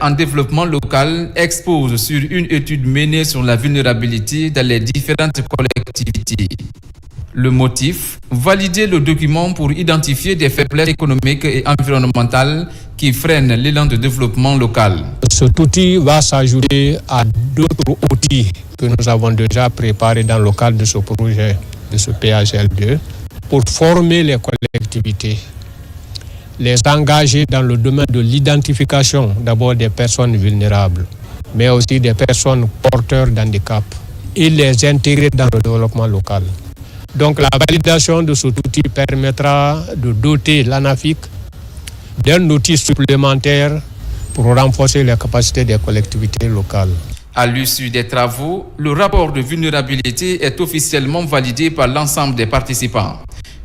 En développement local expose sur une étude menée sur la vulnérabilité dans les différentes collectivités. Le motif, valider le document pour identifier des faiblesses économiques et environnementales qui freinent l'élan de développement local. Cet outil va s'ajouter à d'autres outils que nous avons déjà préparés dans le cadre de ce projet, de ce PAGL2, pour former les collectivités, les engager dans le domaine de l'identification d'abord des personnes vulnérables, mais aussi des personnes porteurs d'handicap, et les intégrer dans le développement local. Donc la validation de cet outil permettra de doter l'ANAFIC d'un outil supplémentaire pour renforcer les capacités des collectivités locales. À l'issue des travaux, le rapport de vulnérabilité est officiellement validé par l'ensemble des participants.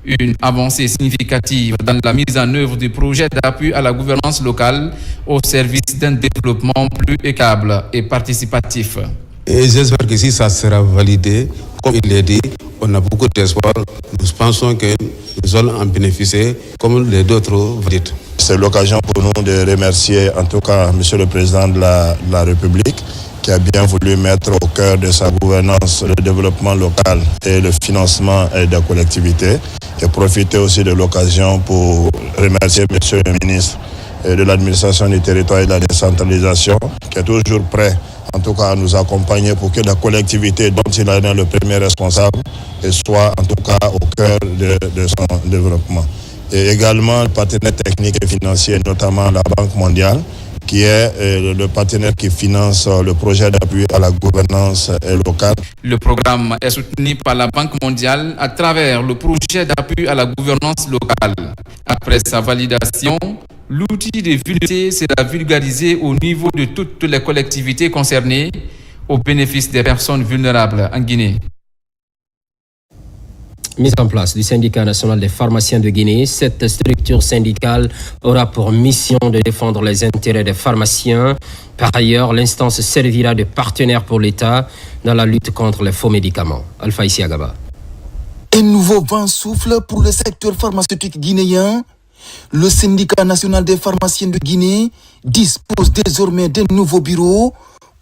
Une avancée significative dans la mise en œuvre du projet d'appui à la gouvernance locale au service d'un développement plus équitable et participatif. Et j'espère que si ça sera validé, comme il est dit, on a beaucoup d'espoir. Nous pensons que nous allons en bénéficier comme les autres valident. C'est l'occasion pour nous de remercier en tout cas Monsieur le Président de la République qui a bien voulu mettre au cœur de sa gouvernance le développement local et le financement des collectivités. Et profiter aussi de l'occasion pour remercier Monsieur le Ministre de l'Administration du Territoire et de la Décentralisation qui est toujours prêt en tout cas à nous accompagner pour que la collectivité dont il est le premier responsable soit en tout cas au cœur de son développement. Et également le partenaire technique et financier, notamment la Banque mondiale, qui est le partenaire qui finance le projet d'appui à la gouvernance locale. Le programme est soutenu par la Banque mondiale à travers le projet d'appui à la gouvernance locale. Après sa validation, l'outil de vulnérabilité sera vulgarisé au niveau de toutes les collectivités concernées au bénéfice des personnes vulnérables en Guinée. Mise en place du syndicat national des pharmaciens de Guinée, cette structure syndicale aura pour mission de défendre les intérêts des pharmaciens. Par ailleurs, l'instance servira de partenaire pour l'État dans la lutte contre les faux médicaments. Alpha Isiagaba. Un nouveau vent souffle pour le secteur pharmaceutique guinéen. Le syndicat national des pharmaciens de Guinée dispose désormais d'un nouveau bureau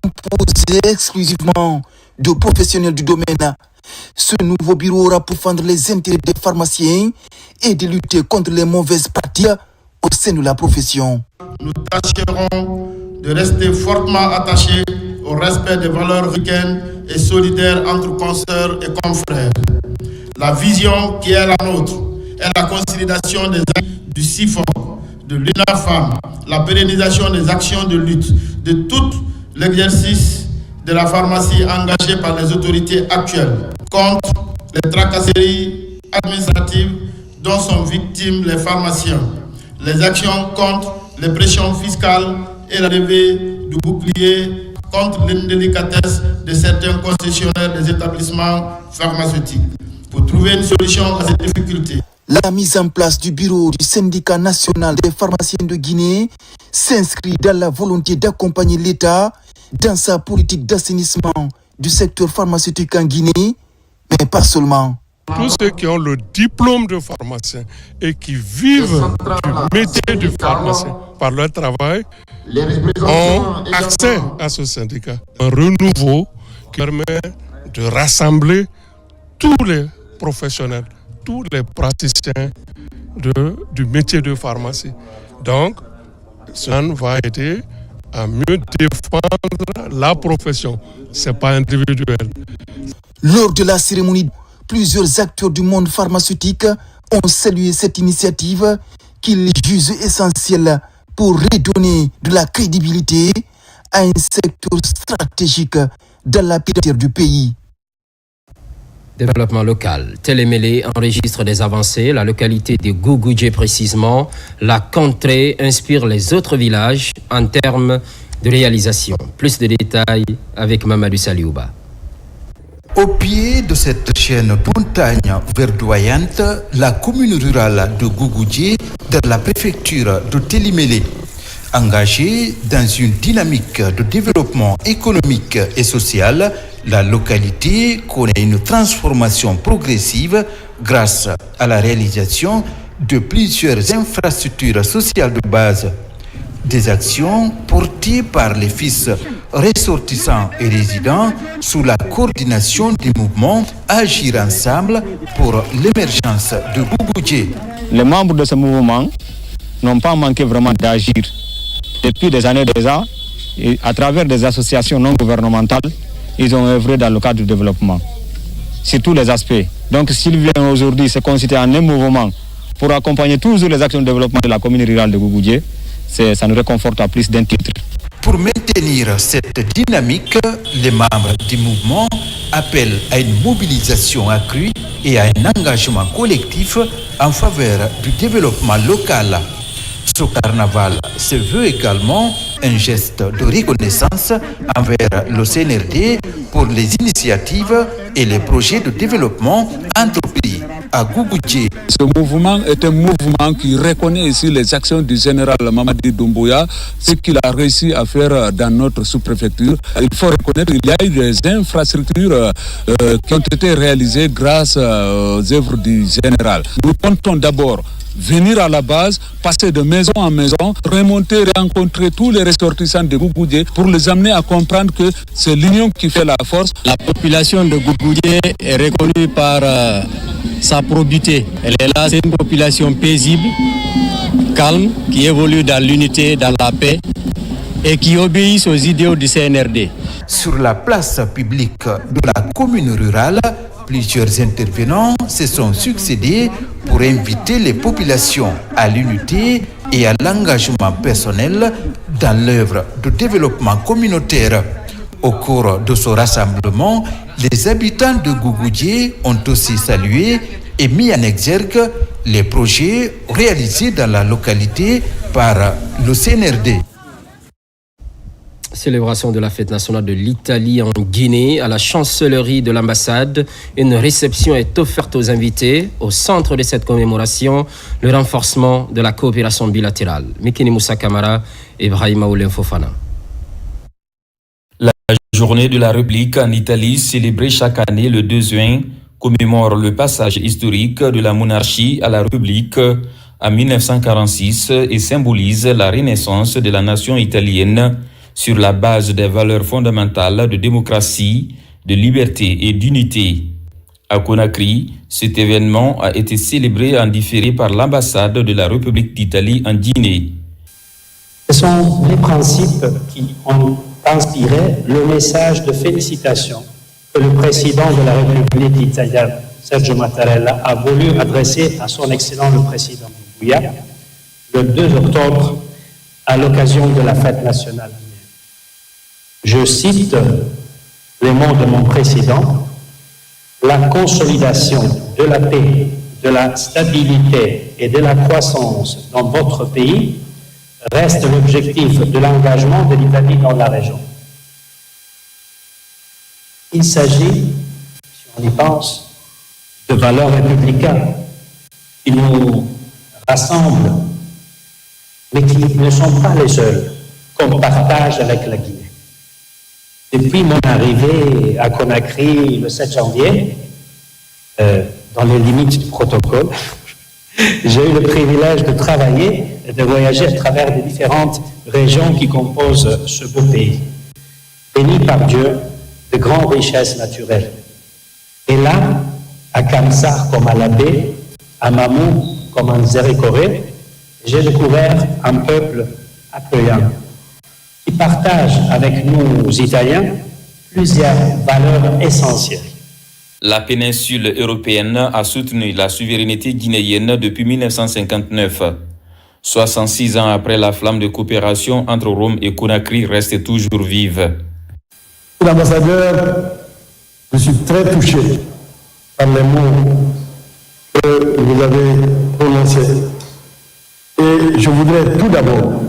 composé exclusivement de professionnels du domaine. Ce nouveau bureau aura pour défendre les intérêts des pharmaciens et de lutter contre les mauvaises pratiques au sein de la profession. Nous tâcherons de rester fortement attachés au respect des valeurs africaines et solidaires entre consoeurs et confrères. La vision qui est la nôtre est la consolidation des actes du CIFOC, de l'UNAFAM, la pérennisation des actions de lutte, de tout l'exercice de la pharmacie engagée par les autorités actuelles contre les tracasseries administratives dont sont victimes les pharmaciens, les actions contre les pressions fiscales et la levée du bouclier contre l'indélicatesse de certains concessionnaires des établissements pharmaceutiques. Pour trouver une solution à ces difficultés, la mise en place du bureau du syndicat national des pharmaciens de Guinée s'inscrit dans la volonté d'accompagner l'État dans sa politique d'assainissement du secteur pharmaceutique en Guinée, mais pas seulement. Tous ceux qui ont le diplôme de pharmacien et qui vivent du métier de pharmacien par leur travail ont accès à ce syndicat. Un renouveau qui permet de rassembler tous les professionnels, tous les praticiens du métier de pharmacie. Donc, ça va aider à mieux défendre la profession. Ce n'est pas individuel. Lors de la cérémonie, plusieurs acteurs du monde pharmaceutique ont salué cette initiative qu'ils jugent essentielle pour redonner de la crédibilité à un secteur stratégique dans la pédophilie du pays. Développement local. Télémélé enregistre des avancées. La localité de Gougoudjé précisément, la contrée inspire les autres villages en termes de réalisation. Plus de détails avec Mamadou Saliouba. Au pied de cette chaîne montagne verdoyante, la commune rurale de Gougoudjé, dans la préfecture de Télémélé, engagée dans une dynamique de développement économique et social, la localité connaît une transformation progressive grâce à la réalisation de plusieurs infrastructures sociales de base. des actions portées par les fils ressortissants et résidents sous la coordination du mouvement Agir Ensemble pour l'émergence de Gougoudjé. Les membres de ce mouvement n'ont pas manqué vraiment d'agir. Depuis des années déjà, et à travers des associations non gouvernementales, ils ont œuvré dans le cadre du développement, sur tous les aspects. Donc s'ils viennent aujourd'hui se constituer en un mouvement pour accompagner toujours les actions de développement de la commune rurale de Gougoudjé, ça nous réconforte à plus d'un titre. Pour maintenir cette dynamique, les membres du mouvement appellent à une mobilisation accrue et à un engagement collectif en faveur du développement local. Ce carnaval se veut également un geste de reconnaissance envers le CNRD pour les initiatives et les projets de développement entrepris à Gougoudjé. Ce mouvement est un mouvement qui reconnaît ici les actions du général Mamadi Doumbouya, ce qu'il a réussi à faire dans notre sous-préfecture. Il faut reconnaître qu'il y a eu des infrastructures qui ont été réalisées grâce aux œuvres du général. Nous comptons d'abord venir à la base, passer de maison en maison, remonter, rencontrer tous les ressortissants de Gougoudjé pour les amener à comprendre que c'est l'union qui fait la force. La population de Gougoudjé est reconnue par sa probité. Elle est là, c'est une population paisible, calme, qui évolue dans l'unité, dans la paix et qui obéit aux idéaux du CNRD. Sur la place publique de la commune rurale, plusieurs intervenants se sont succédés pour inviter les populations à l'unité et à l'engagement personnel dans l'œuvre de développement communautaire. Au cours de ce rassemblement, les habitants de Gougoudjé ont aussi salué et mis en exergue les projets réalisés dans la localité par le CNRD. Célébration de la fête nationale de l'Italie en Guinée. À la chancellerie de l'ambassade, une réception est offerte aux invités. Au centre de cette commémoration, le renforcement de la coopération bilatérale. Mikini Moussa Kamara et Ibrahima Oulen Fofana. La journée de la République en Italie, célébrée chaque année le 2 juin, commémore le passage historique de la monarchie à la République en 1946 et symbolise la renaissance de la nation italienne sur la base des valeurs fondamentales de démocratie, de liberté et d'unité. À Conakry, cet événement a été célébré en différé par l'ambassade de la République d'Italie en Guinée. Ce sont les principes qui ont inspiré le message de félicitations que le président de la République italienne, Sergio Mattarella, a voulu adresser à son excellent le président Doumbouya le 2 octobre à l'occasion de la fête nationale. Je cite les mots de mon président: la consolidation de la paix, de la stabilité et de la croissance dans votre pays reste l'objectif de l'engagement de l'Italie dans la région. Il s'agit, si on y pense, de valeurs républicaines qui nous rassemblent, mais qui ne sont pas les seules qu'on partage avec la Guinée. Depuis mon arrivée à Conakry le 7 janvier, dans les limites du protocole, j'ai eu le privilège de travailler et de voyager à travers les différentes régions qui composent ce beau pays, béni par Dieu de grandes richesses naturelles. Et là, à Kamsar comme à la baie, à Mamou comme en Zérékoré, j'ai découvert un peuple accueillant qui partage avec nous, Italiens, plusieurs valeurs essentielles. La péninsule européenne a soutenu la souveraineté guinéenne depuis 1959. 66 ans après, la flamme de coopération entre Rome et Conakry reste toujours vive. L'ambassadeur, je suis très touché par les mots que vous avez prononcés. Et je voudrais tout d'abord,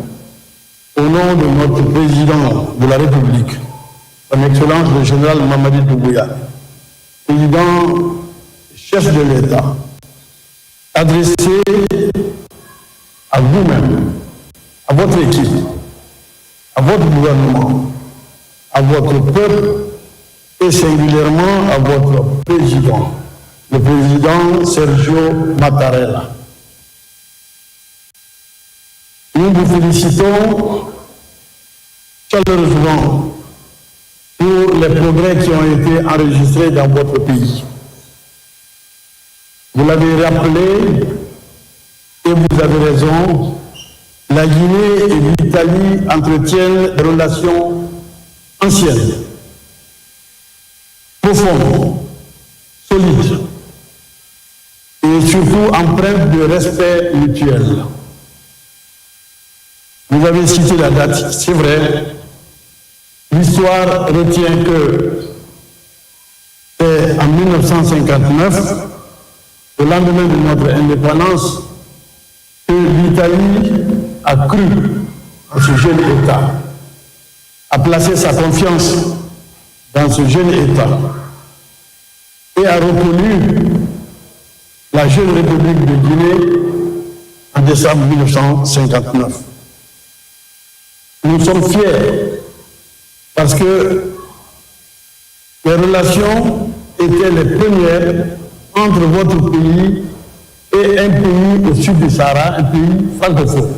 au nom de notre président de la République, son Excellence le général Mamadi Doumbouya, président, chef de l'État, adresser à vous-même, à votre équipe, à votre gouvernement, à votre peuple et singulièrement à votre président, le président Sergio Mattarella. nous vous félicitons chaleureusement pour les progrès qui ont été enregistrés dans votre pays. Vous l'avez rappelé, et vous avez raison, la Guinée et l'Italie entretiennent des relations anciennes, profondes, solides, et surtout empreintes de respect mutuel. Vous avez cité la date, c'est vrai. L'histoire retient que c'est en 1959, au lendemain de notre indépendance, que l'Italie a cru en ce jeune État, a placé sa confiance dans ce jeune État et a reconnu la jeune République de Guinée en décembre 1959. Nous sommes fiers parce que les relations étaient les premières entre votre pays et un pays au sud du Sahara, un pays francophone.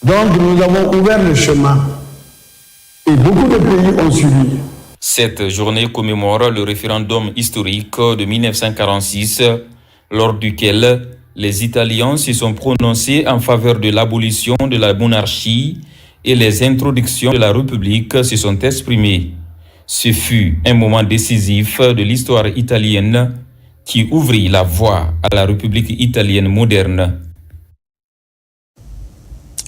Donc nous avons ouvert le chemin et beaucoup de pays ont suivi. Cette journée commémore le référendum historique de 1946, lors duquel les Italiens se sont prononcés en faveur de l'abolition de la monarchie et les introductions de la République se sont exprimées. Ce fut un moment décisif de l'histoire italienne qui ouvrit la voie à la République italienne moderne.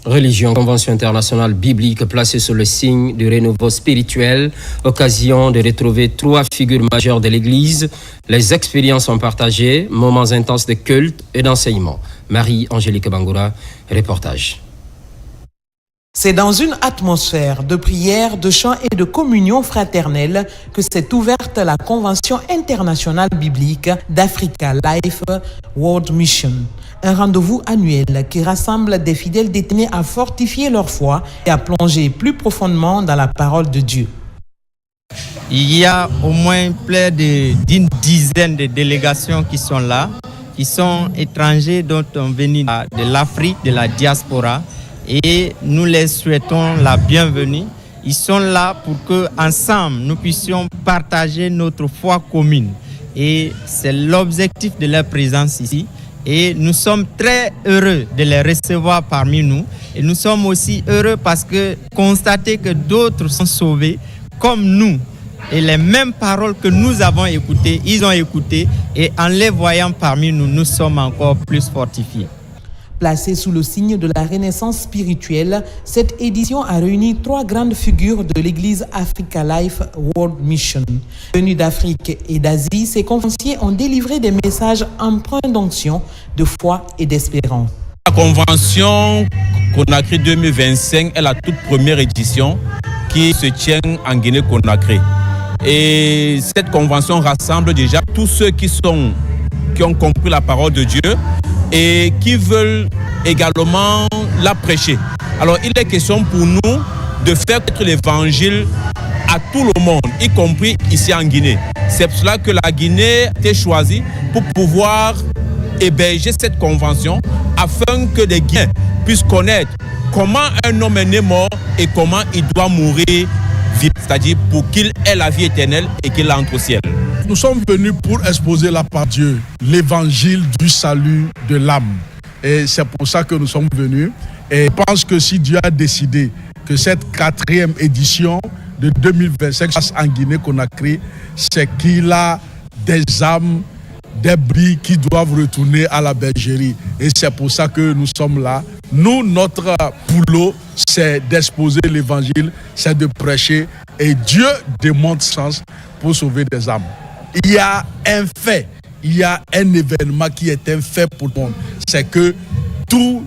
Religion, convention internationale biblique placée sous le signe du renouveau spirituel, occasion de retrouver trois figures majeures de l'Église. Les expériences sont partagées, moments intenses de culte et d'enseignement. Marie-Angélique Bangoura, reportage. C'est dans une atmosphère de prière, de chant et de communion fraternelle que s'est ouverte la Convention internationale biblique d'Africa Life World Mission. Un rendez-vous annuel qui rassemble des fidèles détenus à fortifier leur foi et à plonger plus profondément dans la parole de Dieu. Il y a au moins près d'une dizaine de délégations qui sont là, qui sont étrangers, dont on vient de l'Afrique, de la diaspora. Et nous les souhaitons la bienvenue. Ils sont là pour que ensemble nous puissions partager notre foi commune. Et c'est l'objectif de leur présence ici. Et nous sommes très heureux de les recevoir parmi nous. Et nous sommes aussi heureux parce que constater que d'autres sont sauvés comme nous. Et les mêmes paroles que nous avons écoutées, ils ont écouté. Et en les voyant parmi nous, nous sommes encore plus fortifiés. Placée sous le signe de la renaissance spirituelle, cette édition a réuni trois grandes figures de l'Église Africa Life World Mission. Venus d'Afrique et d'Asie, ces conférenciers ont délivré des messages empreints d'onction, de foi et d'espérance. La convention Conakry 2025 est la toute première édition qui se tient en Guinée-Conakry. Et cette convention rassemble déjà tous ceux qui ont compris la parole de Dieu et qui veulent également la prêcher. Alors il est question pour nous de faire connaître l'évangile à tout le monde, y compris ici en Guinée. C'est pour cela que la Guinée a été choisie pour pouvoir héberger cette convention afin que les Guinéens puissent connaître comment un homme est né mort et comment il doit mourir vivre, c'est-à-dire pour qu'il ait la vie éternelle et qu'il entre au ciel. Nous sommes venus pour exposer la parole de Dieu, l'évangile du salut de l'âme. Et c'est pour ça que nous sommes venus. Et je pense que si Dieu a décidé que cette 4e édition de 2025 passe en Guinée-Conakry, c'est qu'il a des âmes, des brebis qui doivent retourner à la bergerie. Et c'est pour ça que nous sommes là. Nous, notre boulot, c'est d'exposer l'évangile, c'est de prêcher. Et Dieu démontre sens pour sauver des âmes. Il y a un fait, il y a un événement qui est un fait pour le monde. C'est que tous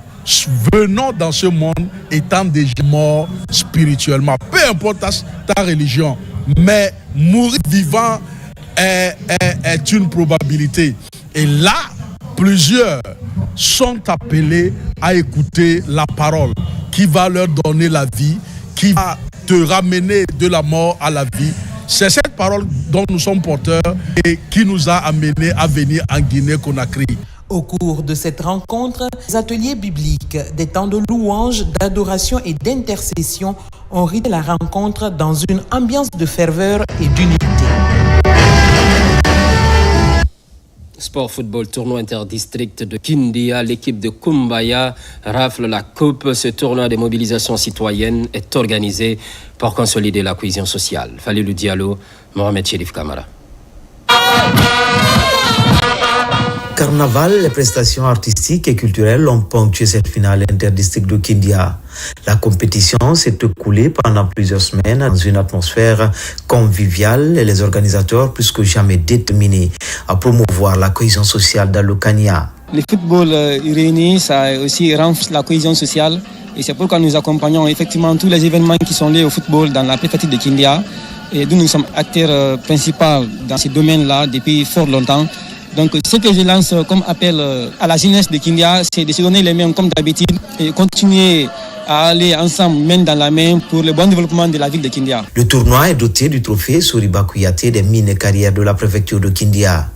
venons dans ce monde étant déjà morts spirituellement. Peu importe ta religion, mais mourir vivant est une probabilité. Et là, plusieurs sont appelés à écouter la parole qui va leur donner la vie, qui va te ramener de la mort à la vie. C'est cette parole dont nous sommes porteurs et qui nous a amenés à venir en Guinée-Conakry. Au cours de cette rencontre, les ateliers bibliques, des temps de louange, d'adoration et d'intercession ont rythmé la rencontre dans une ambiance de ferveur et d'unité. Sport football tournoi interdistrict de Kindia, l'équipe de Kumbaya rafle la coupe. Ce tournoi de mobilisation citoyenne est organisé pour consolider la cohésion sociale. Falilou Diallo, Mohamed Chérif Kamara. Carnaval, les prestations artistiques et culturelles ont ponctué cette finale interdistrict de Kindia. La compétition s'est écoulée pendant plusieurs semaines dans une atmosphère conviviale et les organisateurs plus que jamais déterminés à promouvoir la cohésion sociale dans le Kenya. Le football réuni, ça aussi renforce la cohésion sociale et c'est pourquoi nous accompagnons effectivement tous les événements qui sont liés au football dans la préfecture de Kindia et nous sommes acteurs principaux dans ce domaine-là depuis fort longtemps. Donc ce que je lance comme appel à la jeunesse de Kindia, c'est de se donner les mains comme d'habitude et continuer à aller ensemble, main dans la main, pour le bon développement de la ville de Kindia. Le tournoi est doté du trophée Soriba Kouyaté des mines et carrières de la préfecture de Kindia.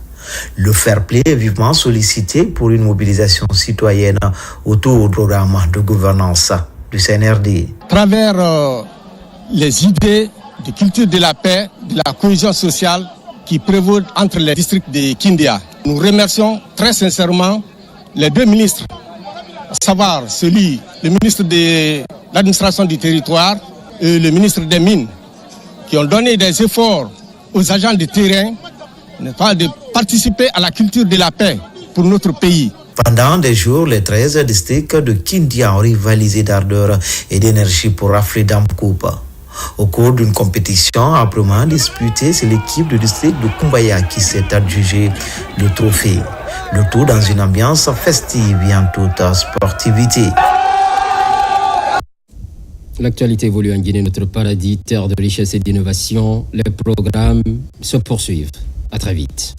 Le fair play est vivement sollicité pour une mobilisation citoyenne autour du programme de gouvernance du CNRD. À travers les idées de culture de la paix, de la cohésion sociale qui prévaut entre les districts de Kindia, nous remercions très sincèrement les deux ministres, à savoir le ministre de l'administration du territoire et le ministre des Mines, qui ont donné des efforts aux agents de terrain de participer à la culture de la paix pour notre pays. Pendant des jours, les 13 districts de Kindia ont rivalisé d'ardeur et d'énergie pour rafler Dame Coupe. Au cours d'une compétition âprement disputée, c'est l'équipe du district de Kumbaya qui s'est adjugé le trophée. Le tout dans une ambiance festive et en toute sportivité. L'actualité évolue en Guinée, notre paradis, terre de richesse et d'innovation. Les programmes se poursuivent. À très vite.